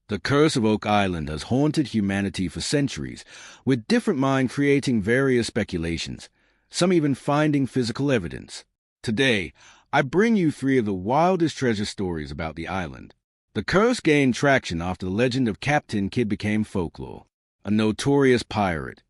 The curse of Oak Island has haunted humanity for centuries, with different minds creating various speculations, some even finding physical evidence. Today, I bring you three of the wildest treasure stories about the island. The curse gained traction after the legend of Captain Kidd became folklore. A notorious pirate,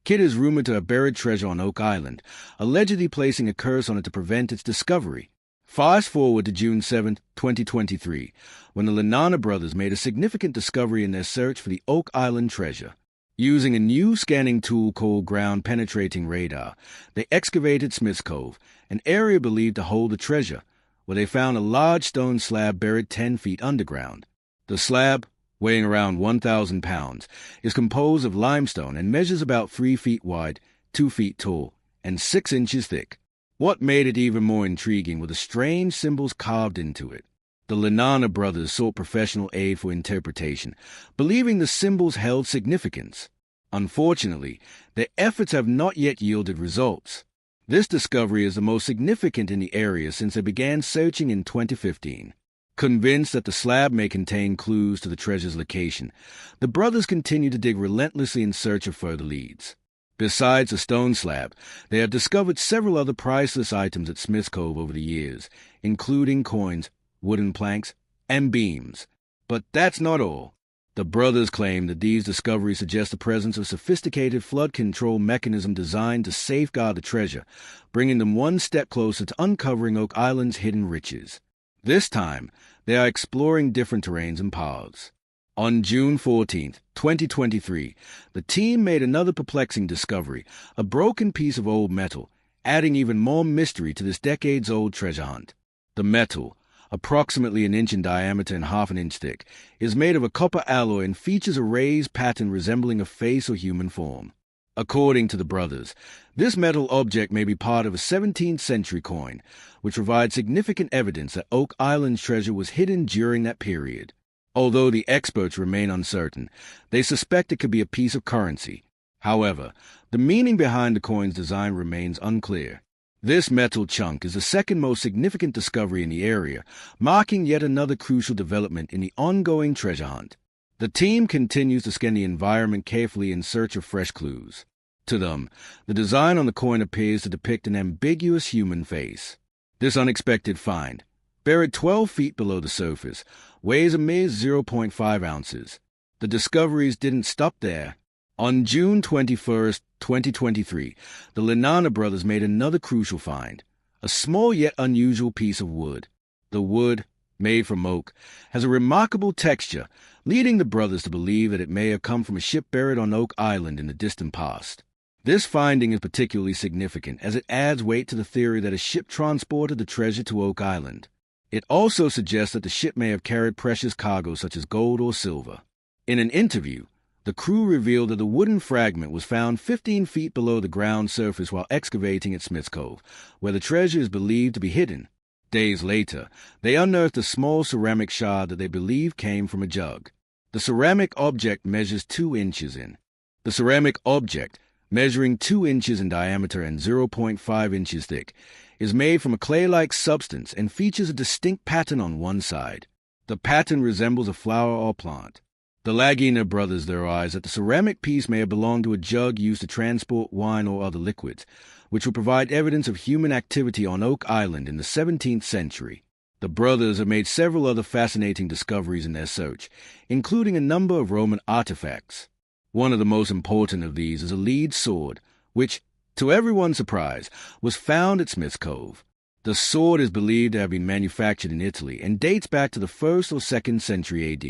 Kidd is rumored to have buried treasure on Oak Island, allegedly placing a curse on it to prevent its discovery. Fast forward to June 7, 2023, when the Lenana brothers made a significant discovery in their search for the Oak Island treasure. Using a new scanning tool called ground-penetrating radar, they excavated Smith's Cove, an area believed to hold the treasure, where they found a large stone slab buried 10 feet underground. The slab, weighing around 1,000 pounds, is composed of limestone and measures about 3 feet wide, 2 feet tall, and 6 inches thick. What made it even more intriguing were the strange symbols carved into it. The Lenana brothers sought professional aid for interpretation, believing the symbols held significance. Unfortunately, their efforts have not yet yielded results. This discovery is the most significant in the area since they began searching in 2015. Convinced that the slab may contain clues to the treasure's location, the brothers continue to dig relentlessly in search of further leads. Besides the stone slab, they have discovered several other priceless items at Smith's Cove over the years, including coins, wooden planks, and beams. But that's not all. The brothers claim that these discoveries suggest the presence of a sophisticated flood control mechanism designed to safeguard the treasure, bringing them one step closer to uncovering Oak Island's hidden riches. This time, they are exploring different terrains and paths. On June 14, 2023, the team made another perplexing discovery, a broken piece of old metal, adding even more mystery to this decades-old treasure hunt. The metal, approximately 1 inch in diameter and half an inch thick, is made of a copper alloy and features a raised pattern resembling a face or human form. According to the brothers, this metal object may be part of a 17th century coin, which provides significant evidence that Oak Island's treasure was hidden during that period. Although the experts remain uncertain, they suspect it could be a piece of currency. However, the meaning behind the coin's design remains unclear. This metal chunk is the second most significant discovery in the area, marking yet another crucial development in the ongoing treasure hunt. The team continues to scan the environment carefully in search of fresh clues. To them, the design on the coin appears to depict an ambiguous human face. This unexpected find, buried 12 feet below the surface, weighs a mere 0.5 ounces. The discoveries didn't stop there. On June 21, 2023, the Lenana brothers made another crucial find, a small yet unusual piece of wood. The wood, made from oak, has a remarkable texture, leading the brothers to believe that it may have come from a ship buried on Oak Island in the distant past. This finding is particularly significant as it adds weight to the theory that a ship transported the treasure to Oak Island. It also suggests that the ship may have carried precious cargo such as gold or silver. In an interview, the crew revealed that the wooden fragment was found 15 feet below the ground surface while excavating at Smith's Cove, where the treasure is believed to be hidden. Days later, they unearthed a small ceramic shard that they believe came from a jug. The ceramic object measures 2 inches in. The ceramic object, measuring 2 inches in diameter and 0.5 inches thick, is made from a clay-like substance and features a distinct pattern on one side. The pattern resembles a flower or plant. The Lagina brothers theorize that the ceramic piece may have belonged to a jug used to transport wine or other liquids, which would provide evidence of human activity on Oak Island in the 17th century. The brothers have made several other fascinating discoveries in their search, including a number of Roman artifacts. One of the most important of these is a lead sword, which, to everyone's surprise, was found at Smith's Cove. The sword is believed to have been manufactured in Italy and dates back to the 1st or 2nd century AD.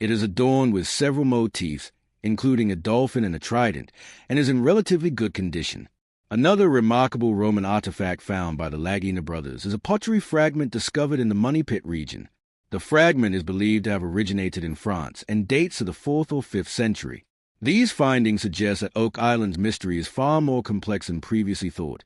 It is adorned with several motifs, including a dolphin and a trident, and is in relatively good condition. Another remarkable Roman artifact found by the Lagina brothers is a pottery fragment discovered in the Money Pit region. The fragment is believed to have originated in France and dates to the 4th or 5th century. These findings suggest that Oak Island's mystery is far more complex than previously thought,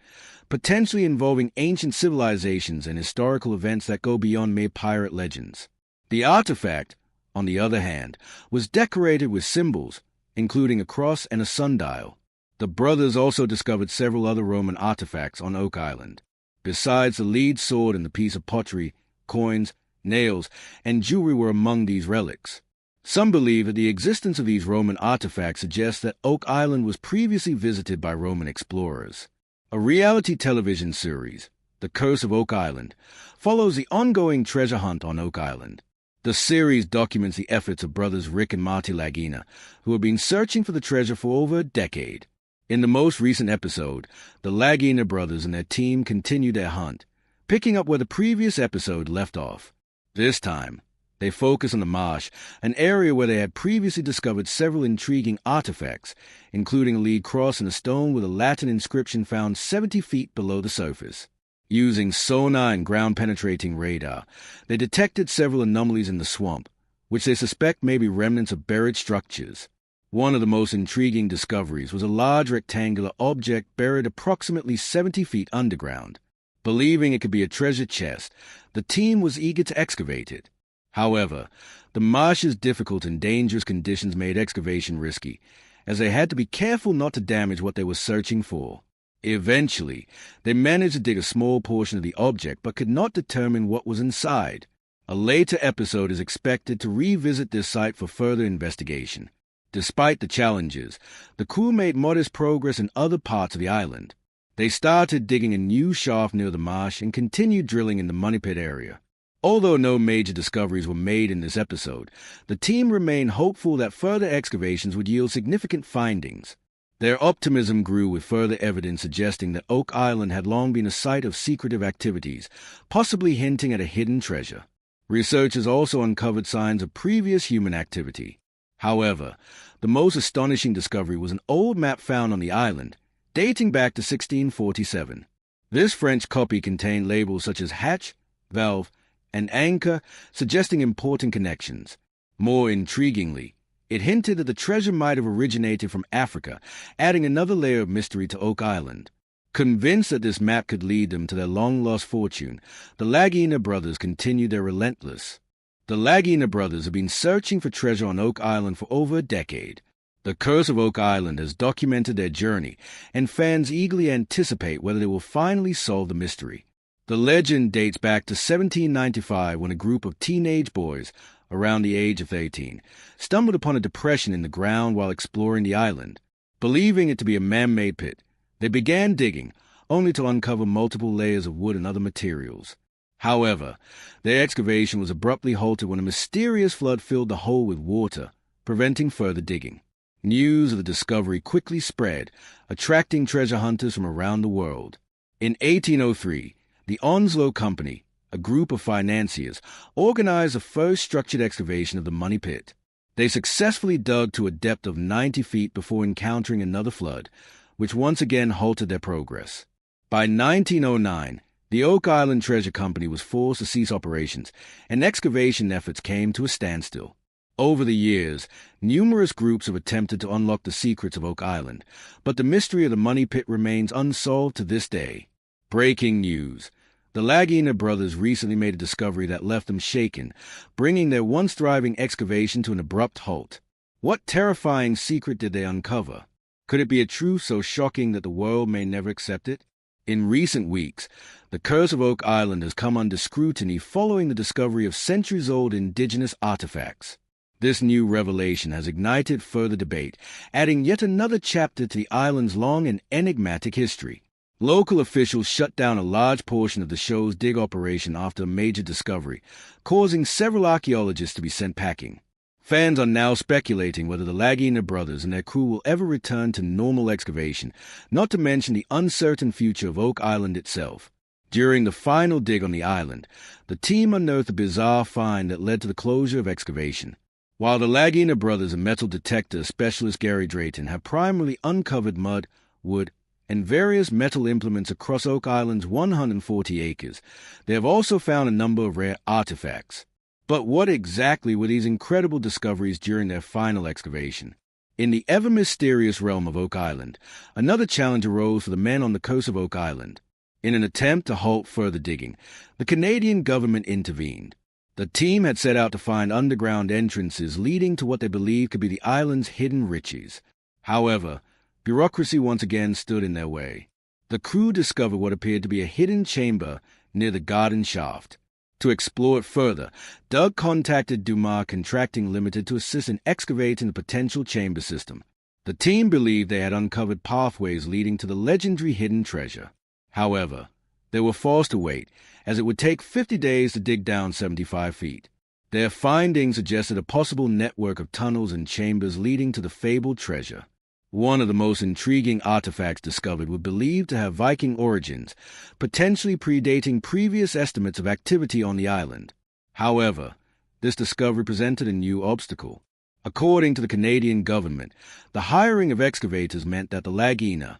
potentially involving ancient civilizations and historical events that go beyond mere pirate legends. The artifact, on the other hand, was decorated with symbols, including a cross and a sundial. The brothers also discovered several other Roman artifacts on Oak Island. Besides the lead sword and the piece of pottery, coins, nails, and jewelry were among these relics. Some believe that the existence of these Roman artifacts suggests that Oak Island was previously visited by Roman explorers. A reality television series, The Curse of Oak Island, follows the ongoing treasure hunt on Oak Island. The series documents the efforts of brothers Rick and Marty Lagina, who have been searching for the treasure for over a decade. In the most recent episode, the Lagina brothers and their team continue their hunt, picking up where the previous episode left off. This time, they focus on the marsh, an area where they had previously discovered several intriguing artifacts, including a lead cross and a stone with a Latin inscription found 70 feet below the surface. Using sonar and ground-penetrating radar, they detected several anomalies in the swamp, which they suspect may be remnants of buried structures. One of the most intriguing discoveries was a large rectangular object buried approximately 70 feet underground. Believing it could be a treasure chest, the team was eager to excavate it. However, the marsh's difficult and dangerous conditions made excavation risky, as they had to be careful not to damage what they were searching for. Eventually, they managed to dig a small portion of the object but could not determine what was inside. A later episode is expected to revisit this site for further investigation. Despite the challenges, the crew made modest progress in other parts of the island. They started digging a new shaft near the marsh and continued drilling in the Money Pit area. Although no major discoveries were made in this episode, the team remained hopeful that further excavations would yield significant findings. Their optimism grew with further evidence suggesting that Oak Island had long been a site of secretive activities, possibly hinting at a hidden treasure. Researchers also uncovered signs of previous human activity. However, the most astonishing discovery was an old map found on the island, dating back to 1647. This French copy contained labels such as hatch, valve, and anchor, suggesting important connections. More intriguingly, it hinted that the treasure might have originated from Africa, adding another layer of mystery to Oak Island. Convinced that this map could lead them to their long-lost fortune, the Lagina brothers continued their relentless. The Lagina brothers have been searching for treasure on Oak Island for over a decade. The Curse of Oak Island has documented their journey, and fans eagerly anticipate whether they will finally solve the mystery. The legend dates back to 1795 when a group of teenage boys, around the age of 18, stumbled upon a depression in the ground while exploring the island. Believing it to be a man-made pit, they began digging, only to uncover multiple layers of wood and other materials. However, their excavation was abruptly halted when a mysterious flood filled the hole with water, preventing further digging. News of the discovery quickly spread, attracting treasure hunters from around the world. In 1803, the Onslow Company, a group of financiers, organized the first structured excavation of the Money Pit. They successfully dug to a depth of 90 feet before encountering another flood, which once again halted their progress. By 1909, the Oak Island Treasure Company was forced to cease operations, and excavation efforts came to a standstill. Over the years, numerous groups have attempted to unlock the secrets of Oak Island, but the mystery of the Money Pit remains unsolved to this day. Breaking news. The Lagina brothers recently made a discovery that left them shaken, bringing their once thriving excavation to an abrupt halt. What terrifying secret did they uncover? Could it be a truth so shocking that the world may never accept it? In recent weeks, the Curse of Oak Island has come under scrutiny following the discovery of centuries-old indigenous artifacts. This new revelation has ignited further debate, adding yet another chapter to the island's long and enigmatic history. Local officials shut down a large portion of the show's dig operation after a major discovery, causing several archaeologists to be sent packing. Fans are now speculating whether the Lagina brothers and their crew will ever return to normal excavation, not to mention the uncertain future of Oak Island itself. During the final dig on the island, the team unearthed a bizarre find that led to the closure of excavation. While the Lagina brothers and metal detector specialist Gary Drayton have primarily uncovered mud, wood, and various metal implements across Oak Island's 140 acres, they have also found a number of rare artifacts. But what exactly were these incredible discoveries during their final excavation? In the ever-mysterious realm of Oak Island, another challenge arose for the men on the coast of Oak Island. In an attempt to halt further digging, the Canadian government intervened. The team had set out to find underground entrances leading to what they believed could be the island's hidden riches. However, bureaucracy once again stood in their way. The crew discovered what appeared to be a hidden chamber near the garden shaft. To explore it further, Doug contacted Dumas Contracting Limited to assist in excavating the potential chamber system. The team believed they had uncovered pathways leading to the legendary hidden treasure. However, they were forced to wait, as it would take 50 days to dig down 75 feet. Their findings suggested a possible network of tunnels and chambers leading to the fabled treasure. One of the most intriguing artifacts discovered were believed to have Viking origins, potentially predating previous estimates of activity on the island. However, this discovery presented a new obstacle. According to the Canadian government, the hiring of excavators meant that the Lagina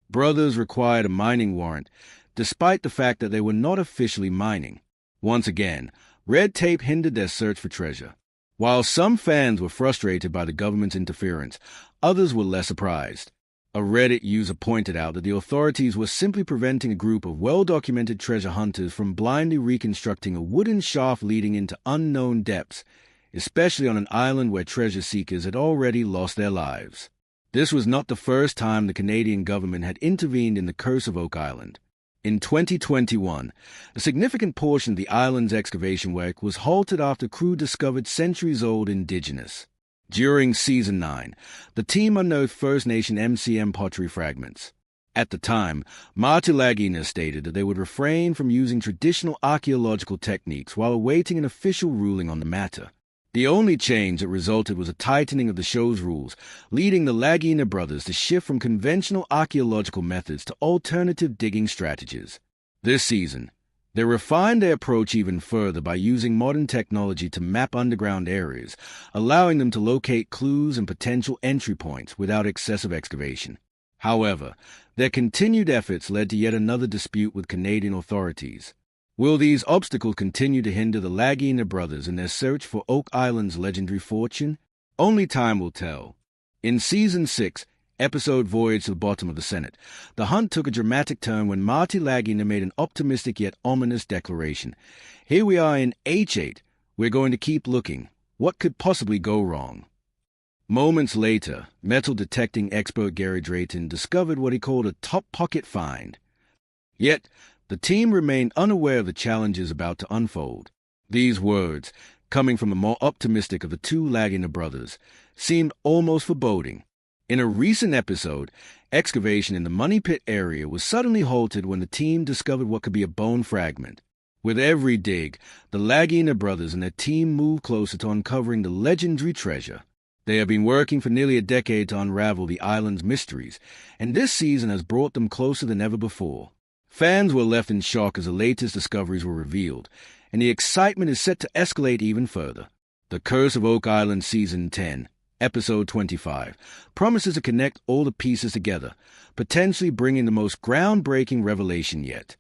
brothers required a mining warrant, despite the fact that they were not officially mining. Once again, red tape hindered their search for treasure. While some fans were frustrated by the government's interference, others were less surprised. A Reddit user pointed out that the authorities were simply preventing a group of well-documented treasure hunters from blindly reconstructing a wooden shaft leading into unknown depths, especially on an island where treasure seekers had already lost their lives. This was not the first time the Canadian government had intervened in the Curse of Oak Island. In 2021, a significant portion of the island's excavation work was halted after crew discovered centuries-old indigenous. During Season 9, the team unearthed First Nation MCM pottery fragments. At the time, Marty Lagina stated that they would refrain from using traditional archaeological techniques while awaiting an official ruling on the matter. The only change that resulted was a tightening of the show's rules, leading the Lagina brothers to shift from conventional archaeological methods to alternative digging strategies. This season, they refined their approach even further by using modern technology to map underground areas, allowing them to locate clues and potential entry points without excessive excavation. However, their continued efforts led to yet another dispute with Canadian authorities. Will these obstacles continue to hinder the Lagina brothers in their search for Oak Island's legendary fortune? Only time will tell. In Season 6, episode Voyage to the Bottom of the Senate, the hunt took a dramatic turn when Marty Lagina made an optimistic yet ominous declaration. Here we are in H8. We're going to keep looking. What could possibly go wrong? Moments later, metal detecting expert Gary Drayton discovered what he called a top pocket find. Yet, the team remained unaware of the challenges about to unfold. These words, coming from the more optimistic of the two Lagina brothers, seemed almost foreboding. In a recent episode, excavation in the Money Pit area was suddenly halted when the team discovered what could be a bone fragment. With every dig, the Lagina brothers and their team moved closer to uncovering the legendary treasure. They have been working for nearly a decade to unravel the island's mysteries, and this season has brought them closer than ever before. Fans were left in shock as the latest discoveries were revealed, and the excitement is set to escalate even further. The Curse of Oak Island Season 10, Episode 25, promises to connect all the pieces together, potentially bringing the most groundbreaking revelation yet.